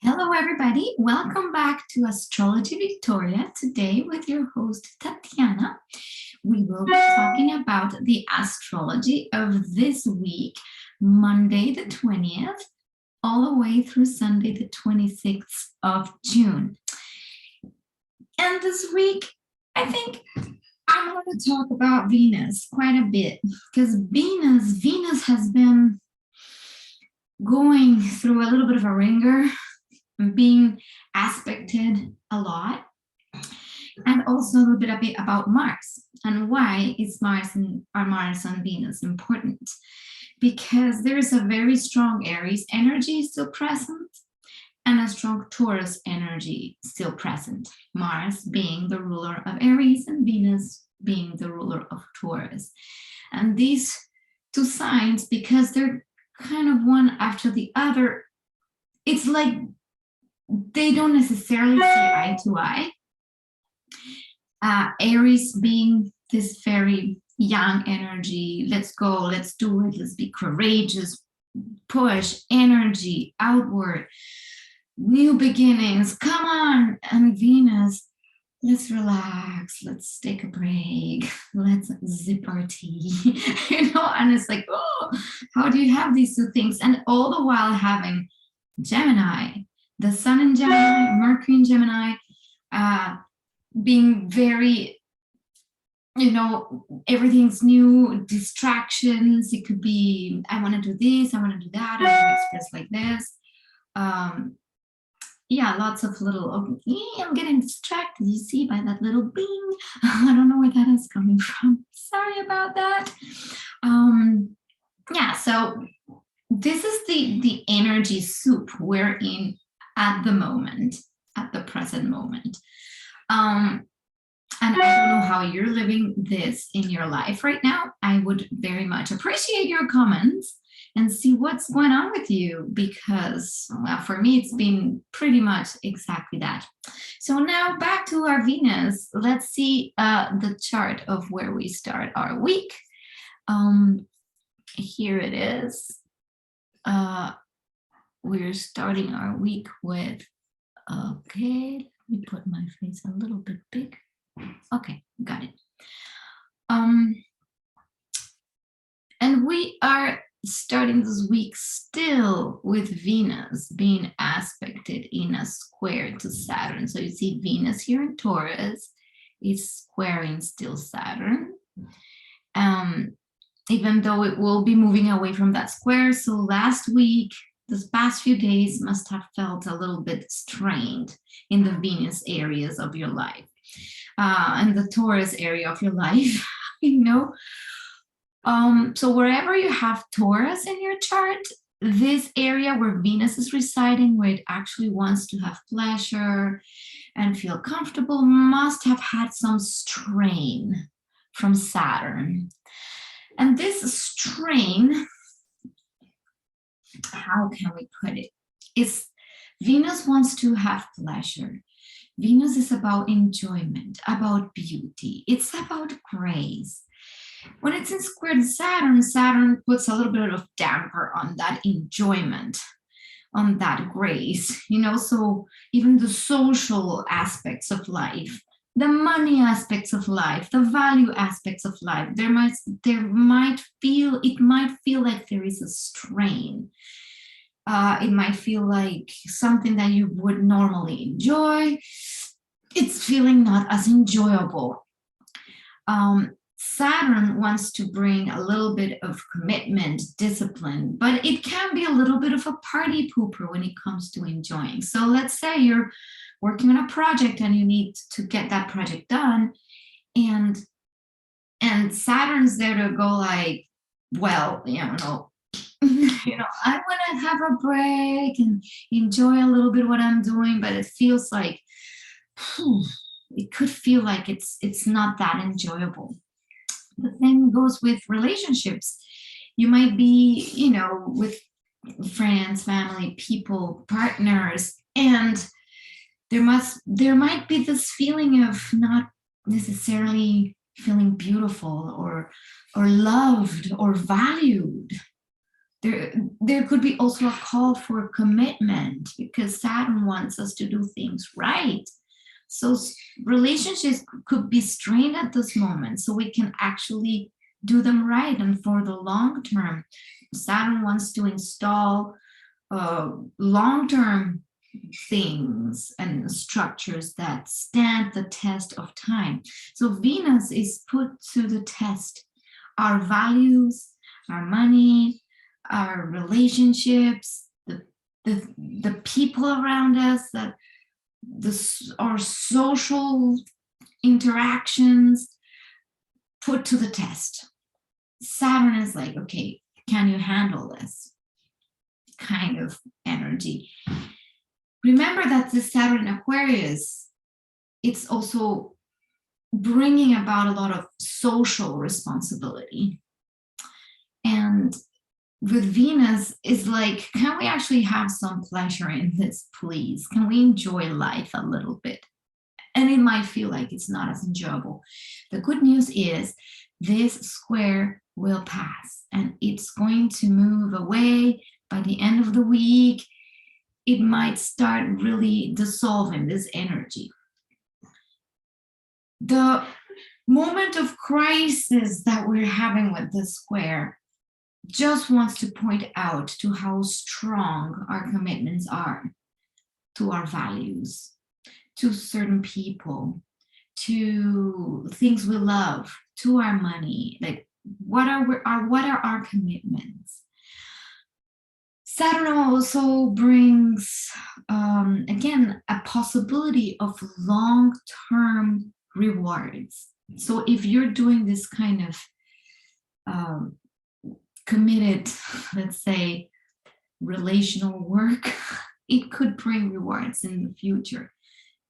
Hello, everybody. Welcome back to Astrology Victoria. Today, with your host, Tatiana, we will be talking about the astrology of this week, Monday the 20th, all the way through Sunday the 26th of June. And this week, I think I'm going to talk about Venus quite a bit because Venus has been going through a little bit of a ringer, being aspected a lot, and also a little bit about Mars. And why is Mars and Venus important? Because there's a very strong Aries energy still present and a strong Taurus energy still present. Mars being the ruler of Aries and Venus being the ruler of Taurus. And these two signs, because they're kind of one after the other, it's like they don't necessarily see eye to eye. Aries being this very young energy, let's go, let's do it, let's be courageous, push, energy, outward, new beginnings, come on. And Venus, let's relax, let's take a break, let's zip our tea, and it's like, oh, how do you have these two things? And all the while having Gemini, the Sun in Gemini, Mercury in Gemini, being very, everything's new, distractions. It could be, I want to do this, I want to do that, I want to express like this. Lots of little, I'm getting distracted, you see, by that little bing. I don't know where that is coming from. Sorry about that. So this is the energy soup we're in at the present moment. And I don't know how you're living this in your life right now. I would very much appreciate your comments and see what's going on with you, because for me, it's been pretty much exactly that. So now back to our Venus. Let's see the chart of where we start our week. Here it is. We're starting our week with, okay, let me put my face a little bit big. Okay, got it. And we are starting this week still with Venus being aspected in a square to Saturn. So you see Venus here in Taurus is squaring still Saturn. Even though it will be moving away from that square. So last week, this past few days must have felt a little bit strained in the Venus areas of your life, and the Taurus area of your life, So wherever you have Taurus in your chart, this area where Venus is residing, where it actually wants to have pleasure and feel comfortable, must have had some strain from Saturn. And this strain, how can we put it? Is Venus wants to have pleasure. Venus is about enjoyment, about beauty. It's about grace. When it's in square to Saturn, Saturn puts a little bit of damper on that enjoyment, on that grace, so even the social aspects of life, the money aspects of life, the value aspects of life, it might feel like there is a strain. It might feel like something that you would normally enjoy, it's feeling not as enjoyable. Saturn wants to bring a little bit of commitment, discipline, but it can be a little bit of a party pooper when it comes to enjoying. So let's say you're working on a project and you need to get that project done, and Saturn's there to go like, well, I want to have a break and enjoy a little bit what I'm doing, but it feels like it could feel like it's not that enjoyable. The same goes with relationships. You might be, with friends, family, people, partners, and there might be this feeling of not necessarily feeling beautiful or loved or valued. there could be also a call for commitment, because Saturn wants us to do things right. So relationships could be strained at this moment, so we can actually do them right and for the long term. Saturn wants to install long-term things and structures that stand the test of time. So Venus is put to the test. Our values, our money, our relationships, the people around us, our social interactions put to the test. Saturn is like, okay, can you handle this kind of energy? Remember that the Saturn Aquarius, it's also bringing about a lot of social responsibility. And with Venus, is like, can we actually have some pleasure in this, please? Can we enjoy life a little bit? And it might feel like it's not as enjoyable. The good news is this square will pass, and it's going to move away by the end of the week. It might start really dissolving this energy. The moment of crisis that we're having with this square just wants to point out to how strong our commitments are to our values, to certain people, to things we love, to our money. Like, what are our commitments? Saturn also brings, again, a possibility of long-term rewards. So if you're doing this kind of committed, let's say, relational work, it could bring rewards in the future,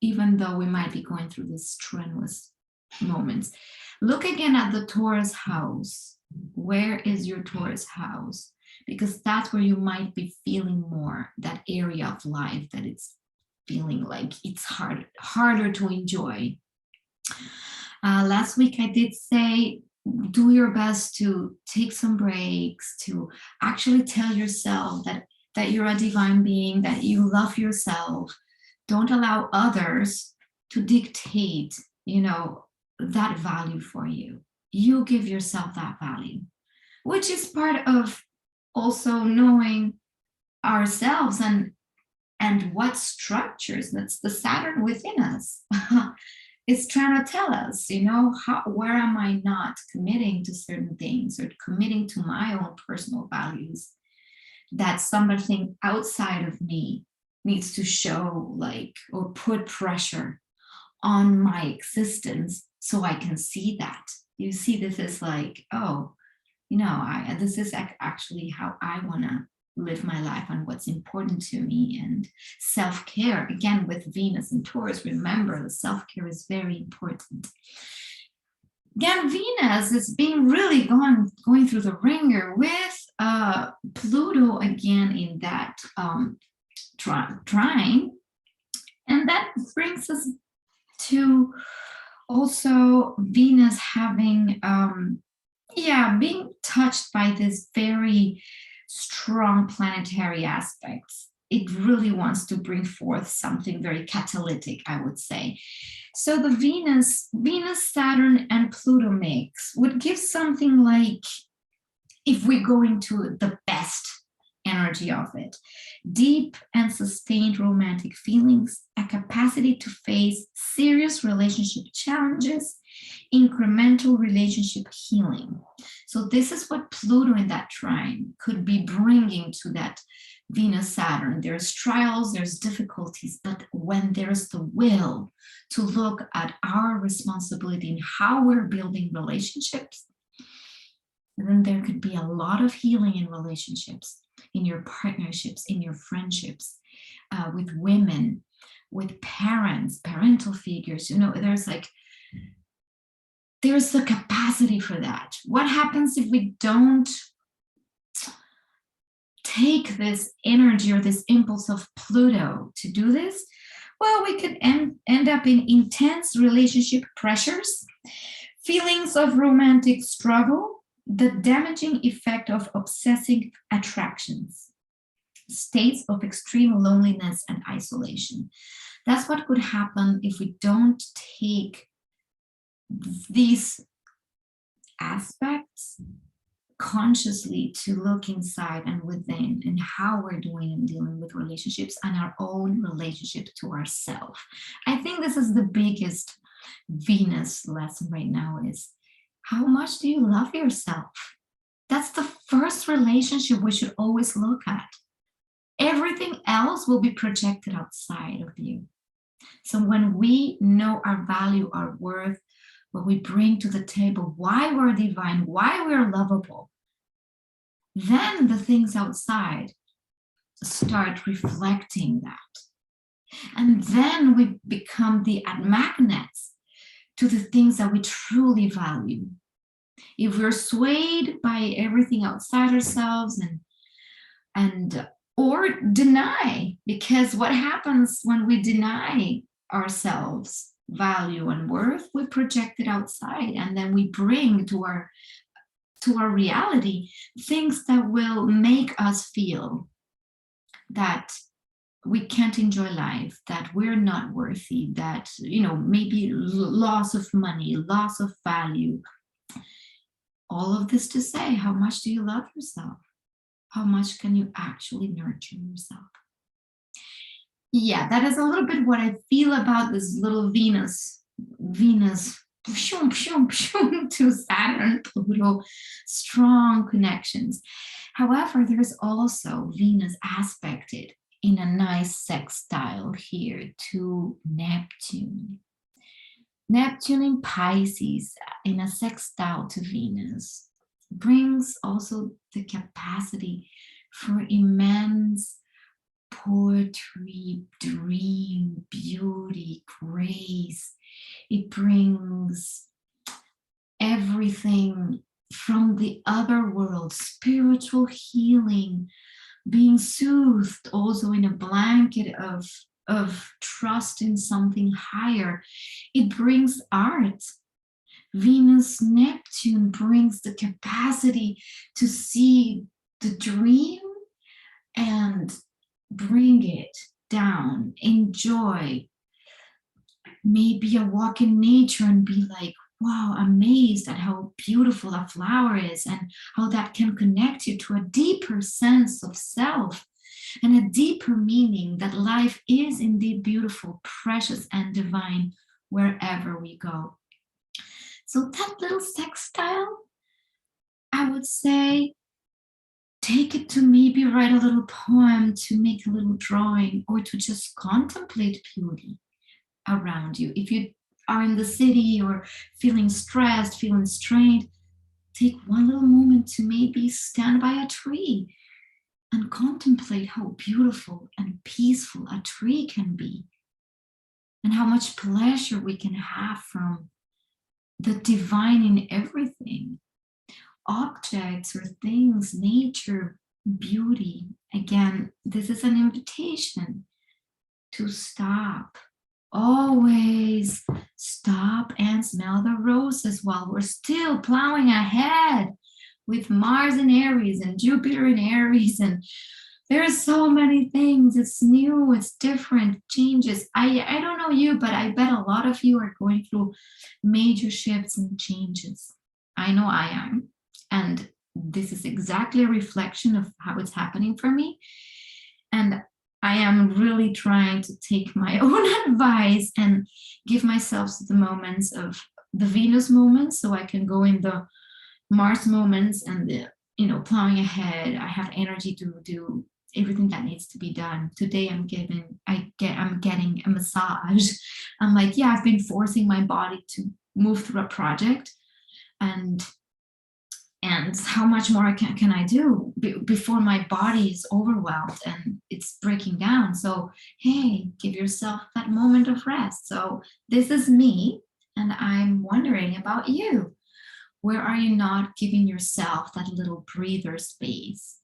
even though we might be going through these strenuous moments. Look again at the Taurus house. Where is your Taurus house? Because that's where you might be feeling more, that area of life that it's feeling like it's harder to enjoy. Last week I did say, do your best to take some breaks, to actually tell yourself that you're a divine being, that you love yourself. Don't allow others to dictate, that value for you. You give yourself that value, which is part of also knowing ourselves and what structures, that's the Saturn within us, is trying to tell us, where am I not committing to certain things or committing to my own personal values that something outside of me needs to show, or put pressure on my existence so I can see that. You see, this is like, this is actually how I want to live my life and what's important to me. And self-care, again, with Venus and Taurus, remember, the self-care is very important. Again, Venus is being really going through the ringer with Pluto again in that trine. And that brings us to also Venus having, being touched by this very strong planetary aspects. It really wants to bring forth something very catalytic, I would say. So the Venus, Saturn, and Pluto mix would give something like, if we go into the best energy of it, deep and sustained romantic feelings, a capacity to face serious relationship challenges, incremental relationship healing. So this is what Pluto in that trine could be bringing to that Venus Saturn. There's trials, there's difficulties, but when there's the will to look at our responsibility and how we're building relationships, then there could be a lot of healing in relationships, in your partnerships, in your friendships, with women, with parents, parental figures. There's the capacity for that. What happens if we don't take this energy or this impulse of Pluto to do this? Well, we could end up in intense relationship pressures, feelings of romantic struggle, the damaging effect of obsessive attractions, states of extreme loneliness and isolation. That's what could happen if we don't take these aspects consciously to look inside and within and how we're doing and dealing with relationships and our own relationship to ourselves. I think this is the biggest Venus lesson right now is how much do you love yourself? That's the first relationship we should always look at. Everything else will be projected outside of you. So when we know our value, our worth, what we bring to the table, why we're divine, why we're lovable, then the things outside start reflecting that. And then we become the magnets to the things that we truly value. If we're swayed by everything outside ourselves and or deny, because what happens when we deny ourselves value and worth, we project it outside, and then we bring to our reality things that will make us feel that we can't enjoy life, that we're not worthy, that, you know, maybe loss of money, loss of value. All of this to say, how much do you love yourself? How much can you actually nurture yourself? Yeah, that is a little bit what I feel about this little Venus to Saturn, Pluto, strong connections. However, there's also Venus aspected in a nice sextile here to Neptune. Neptune in Pisces in a sextile to Venus brings also the capacity for immense poetry, dream, beauty, grace. It brings everything from the other world, spiritual healing, being soothed also in a blanket of trust in something higher. It brings art. Venus Neptune brings the capacity to see the dream and bring it down, enjoy, maybe a walk in nature and be like, wow, amazed at how beautiful a flower is and how that can connect you to a deeper sense of self and a deeper meaning that life is indeed beautiful, precious, and divine wherever we go. So that little sextile, I would say, take it to maybe write a little poem, to make a little drawing, or to just contemplate beauty around you. If you are in the city or feeling stressed, feeling strained, take one little moment to maybe stand by a tree and contemplate how beautiful and peaceful a tree can be, and how much pleasure we can have from the divine in everything. Objects or things, nature, beauty. Again, this is an invitation to stop. Always stop and smell the roses while we're still plowing ahead with Mars in Aries and Jupiter in Aries, and there are so many things. It's new, it's different, changes. I don't know you, but I bet a lot of you are going through major shifts and changes. I know I am. And this is exactly a reflection of how it's happening for me. And I am really trying to take my own advice and give myself the moments of the Venus moments, so I can go in the Mars moments and the, you know, plowing ahead. I have energy to do everything that needs to be done. Today I'm getting a massage. I'm like, yeah, I've been forcing my body to move through a project, and how much more can I do before my body is overwhelmed and it's breaking down. So hey, give yourself that moment of rest. So this is me, and I'm wondering about you. Where are you not giving yourself that little breather space?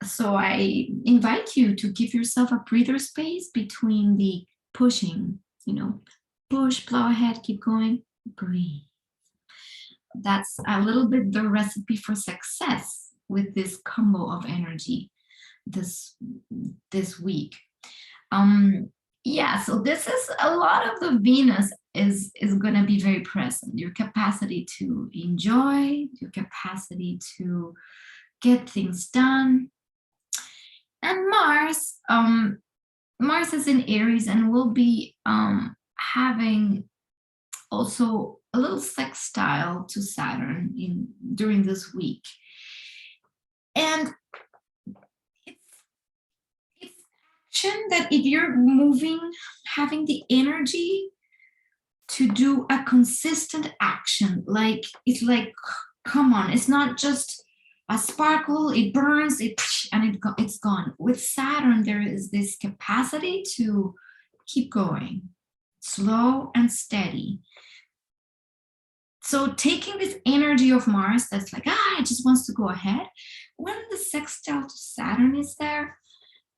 So I invite you to give yourself a breather space between the pushing, you know, push, plow ahead, keep going, breathe. that's a little bit the recipe for success with this combo of energy this week. Yeah, so this is a lot of the Venus is going to be very present. Your capacity to enjoy, your capacity to get things done. And Mars is in Aries and will be having also a little sextile to Saturn during this week. And it's action that if you're moving, having the energy to do a consistent action, like it's like, come on, it's not just a sparkle, it burns, it's gone. With Saturn, there is this capacity to keep going, slow and steady. So taking this energy of Mars that's like, it just wants to go ahead. When the sextile to Saturn is there,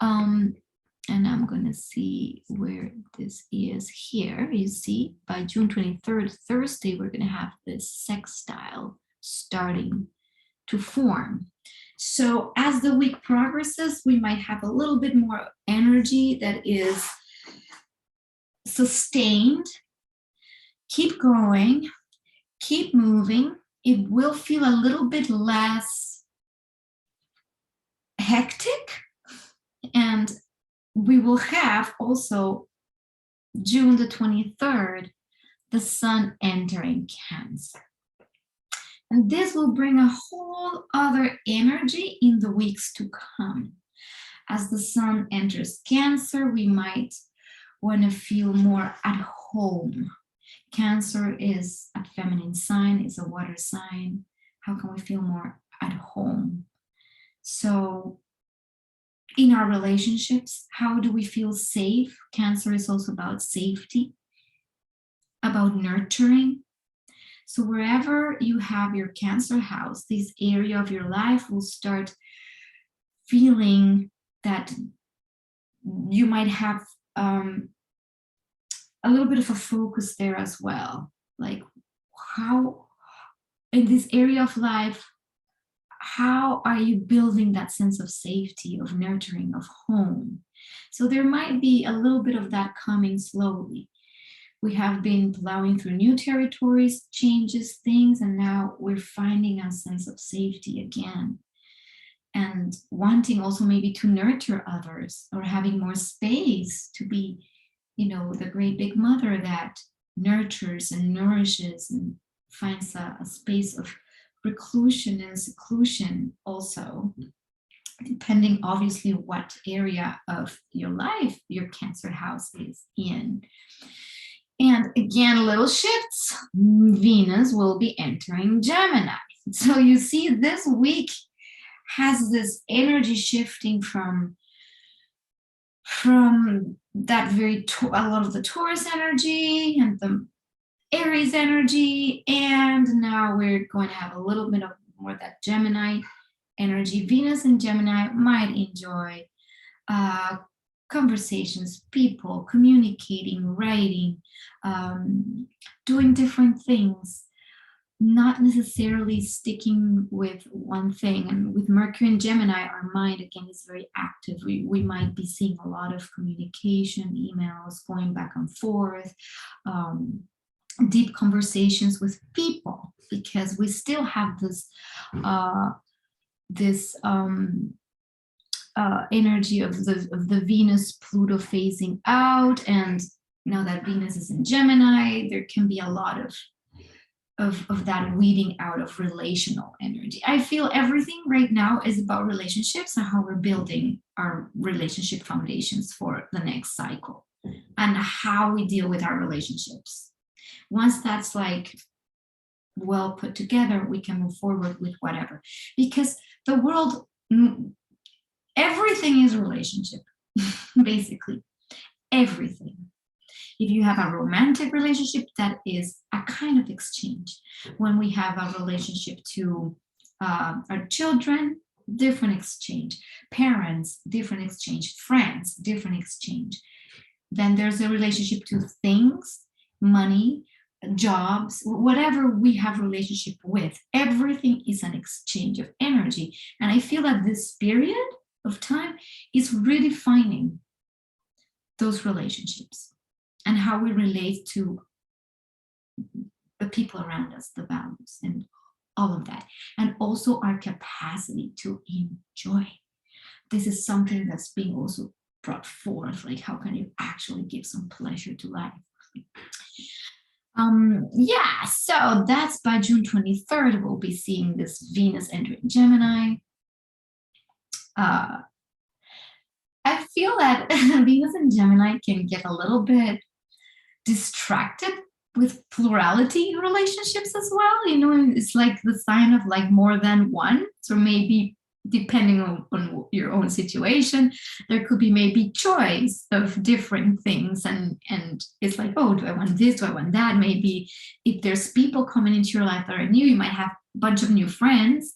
and I'm going to see where this is here. You see, by June 23rd, Thursday, we're going to have this sextile starting to form. So as the week progresses, we might have a little bit more energy that is sustained. Keep going, keep moving. It will feel a little bit less hectic, and we will have also June the 23rd, the sun entering Cancer. And this will bring a whole other energy in the weeks to come. As the sun enters Cancer, we might want to feel more at home. Cancer is a feminine sign, is a water sign. How can we feel more at home? So in our relationships, how do we feel safe? Cancer is also about safety, about nurturing. So wherever you have your Cancer house, this area of your life will start feeling that you might have a little bit of a focus there as well. Like, how, in this area of life, how are you building that sense of safety, of nurturing, of home? So there might be a little bit of that coming slowly. We have been plowing through new territories, changes, things, and now we're finding a sense of safety again. And wanting also maybe to nurture others, or having more space to be, the great big mother that nurtures and nourishes and finds a space of reclusion and seclusion also, depending obviously what area of your life your Cancer house is in. And again, little shifts. Venus will be entering Gemini. So you see, this week has this energy shifting from that a lot of the Taurus energy and the Aries energy, and now we're going to have a little bit of more of that Gemini energy. Venus and Gemini might enjoy conversations, people communicating, writing, doing different things, not necessarily sticking with one thing. And with Mercury and Gemini, our mind again is very active. We might be seeing a lot of communication, emails, going back and forth, deep conversations with people, because we still have this energy of the Venus Pluto phasing out. And now that Venus is in Gemini, there can be a lot of that weeding out of relational energy. I feel everything right now is about relationships and how we're building our relationship foundations for the next cycle, and how we deal with our relationships. Once that's like well put together, we can move forward with whatever, because the world, everything is relationship. Basically everything. If you have a romantic relationship, that is a kind of exchange. When we have a relationship to our children, different exchange. Parents, different exchange. Friends, different exchange. Then there's a relationship to things, money, jobs, whatever we have relationship with, everything is an exchange of energy. And I feel that this period of time is redefining those relationships and how we relate to the people around us, the values and all of that, and also our capacity to enjoy. This is something that's being also brought forth, like how can you actually give some pleasure to life. Yeah, so that's by June 23rd, we'll be seeing this Venus entering Gemini. I feel that Venus and Gemini can get a little bit distracted with plurality relationships as well. You know, it's like the sign of like more than one. So maybe depending on your own situation, there could be maybe choice of different things. And it's like, oh, do I want this? Do I want that? Maybe if there's people coming into your life that are new, you might have a bunch of new friends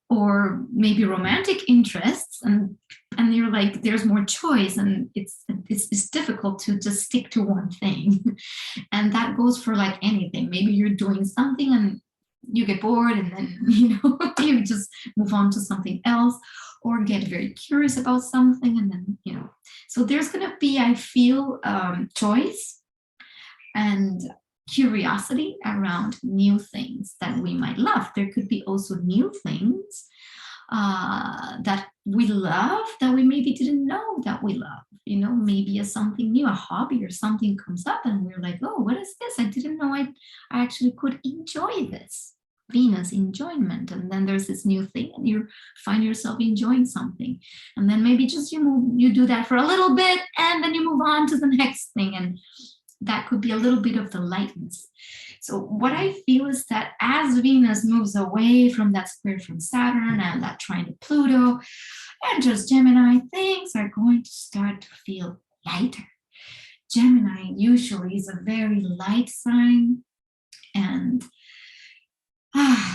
or maybe romantic interests, and you're like, there's more choice, and it's difficult to just stick to one thing. And that goes for like anything. Maybe you're doing something and you get bored, and then you just move on to something else, or get very curious about something, and then so there's gonna be, I feel, choice and curiosity around new things that we might love. There could be also new things that we love that we maybe didn't know that we love. Maybe as something new, a hobby or something comes up and we're like, oh, what is this? I didn't know I actually could enjoy this. Venus, enjoyment. And then there's this new thing and you find yourself enjoying something. And then maybe just you do that for a little bit and then you move on to the next thing. And that could be a little bit of the lightness. So what I feel is that as Venus moves away from that square from Saturn and that trine to Pluto, enters Gemini, things are going to start to feel lighter. Gemini usually is a very light sign, and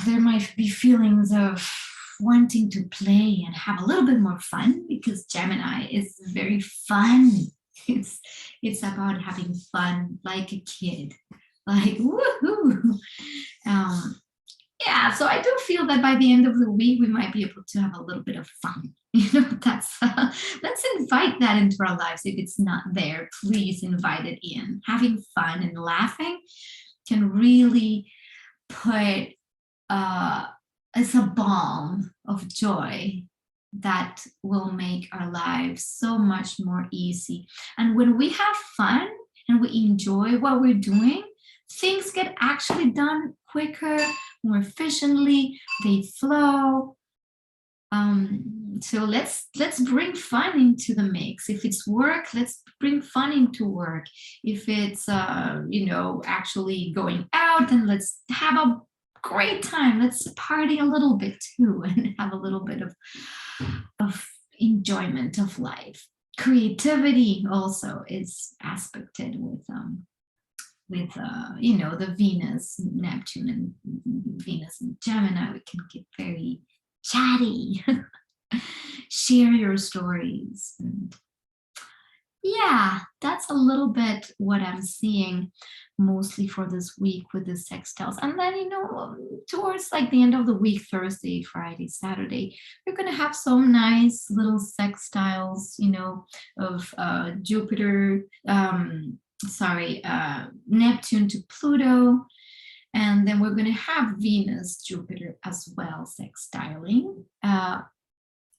there might be feelings of wanting to play and have a little bit more fun, because Gemini is very fun. It's about having fun like a kid, like woohoo. Yeah, so I do feel that by the end of the week we might be able to have a little bit of fun. That's let's invite that into our lives. If it's not there, please invite it in. Having fun and laughing can really put it's a balm of joy that will make our lives so much more easy. And when we have fun and we enjoy what we're doing, things get actually done quicker, more efficiently, they flow. So let's bring fun into the mix. If it's work, let's bring fun into work. If it's actually going out, then let's have a great time. Let's party a little bit too and have a little bit of enjoyment of life. Creativity also is aspected with the Venus, Neptune, and Venus and Gemini. We can get very chatty, share your stories. And yeah, that's a little bit what I'm seeing mostly for this week with the sextiles. And then, towards like the end of the week, Thursday, Friday, Saturday, we're going to have some nice little sextiles, of Jupiter, Neptune to Pluto. And then we're going to have Venus, Jupiter as well, sextiling.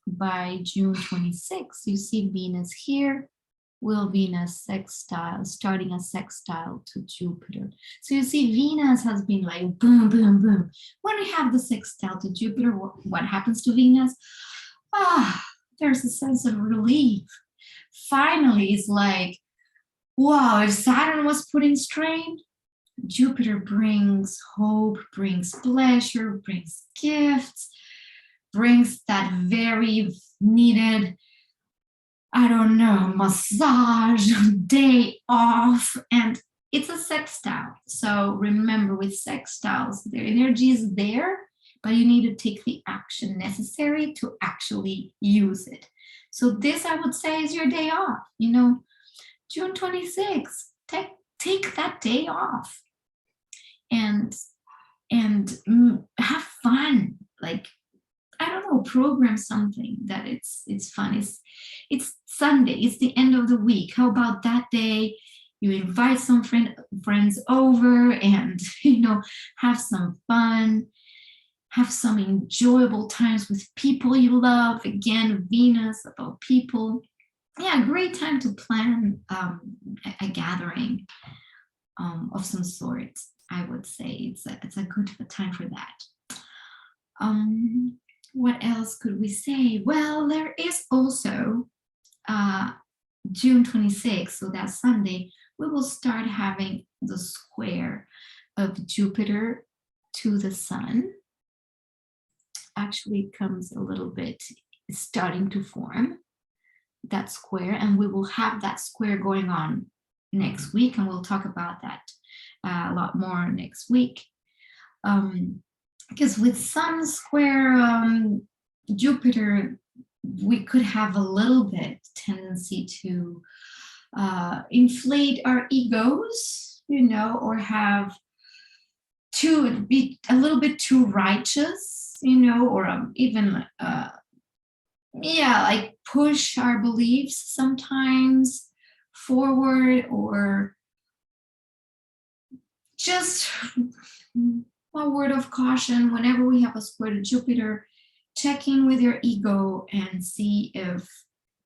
By June 26th, you see Venus here. Will Venus sextile, starting a sextile to Jupiter. So you see Venus has been like boom, boom, boom. When we have the sextile to Jupiter, what happens to Venus? There's a sense of relief. Finally, it's like, wow, if Saturn was putting strain, Jupiter brings hope, brings pleasure, brings gifts, brings that very needed, massage, day off, and it's a sextile. So remember, with sextiles, their energy is there, but you need to take the action necessary to actually use it. So this, I would say, is your day off. June 26th, take that day off. and have fun. Like, I don't know, program something that it's fun. It's Sunday, it's the end of the week. How about that day you invite some friends over and have some fun, have some enjoyable times with people you love. Again, Venus about people. Yeah, great time to plan a gathering of some sort. I would say it's a good time for that. What else could we say? Well, there is also June 26th, so that Sunday, we will start having the square of Jupiter to the Sun. Actually, it comes a little bit starting to form that square, and we will have that square going on next week, and we'll talk about that a lot more next week. Because with Sun square Jupiter, we could have a little bit tendency to inflate our egos, or have to be a little bit too righteous, or even like push our beliefs sometimes forward, or just a word of caution whenever we have a square to Jupiter. Check in with your ego and see if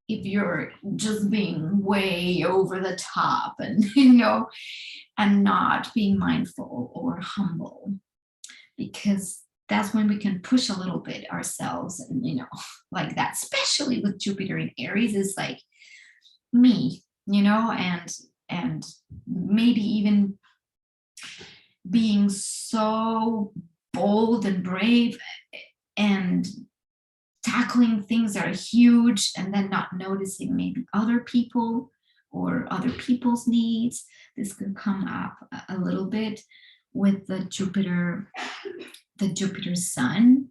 you're just being way over the top and and not being mindful or humble, because that's when we can push a little bit ourselves, and like that, especially with Jupiter in Aries, is like me, and maybe even being so bold and brave and tackling things that are huge, and then not noticing maybe other people or other people's needs. This could come up a little bit with the Jupiter Sun,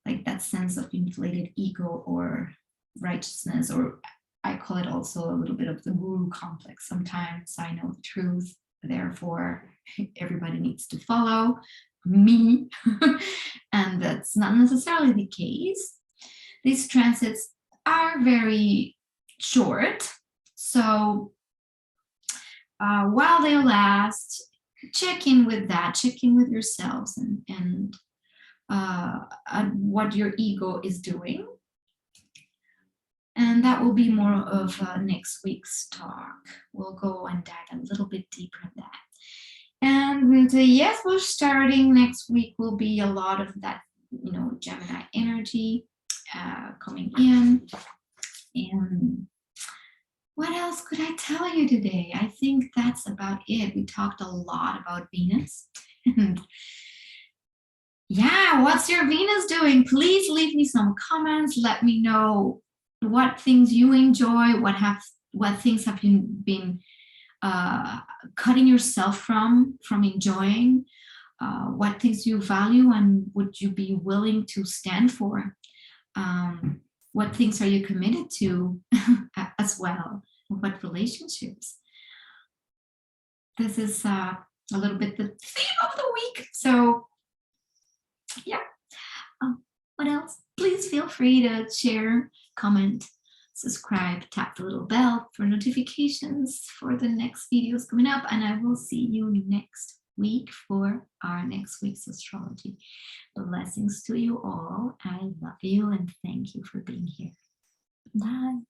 like that sense of inflated ego or righteousness, or I call it also a little bit of the guru complex. Sometimes I know the truth, therefore everybody needs to follow me. And that's not necessarily the case. These transits are very short, so while they last, check in with that, check in with yourselves, and what your ego is doing. And that will be more of next week's talk. We'll go and dive a little bit deeper in that. And yes, we're starting next week, will be a lot of that, Gemini energy coming in. And what else could I tell you today? I think that's about it. We talked a lot about Venus. And yeah, what's your Venus doing? Please leave me some comments. Let me know what things you enjoy, what things have you been cutting yourself from enjoying, what things you value and would you be willing to stand for. What things are you committed to as well? What relationships? This is a little bit the theme of the week. So yeah. What else? Please feel free to share, comment, subscribe, tap the little bell for notifications for the next videos coming up. And I will see you next week for our next week's astrology. Blessings to you all. I love you and thank you for being here. Bye.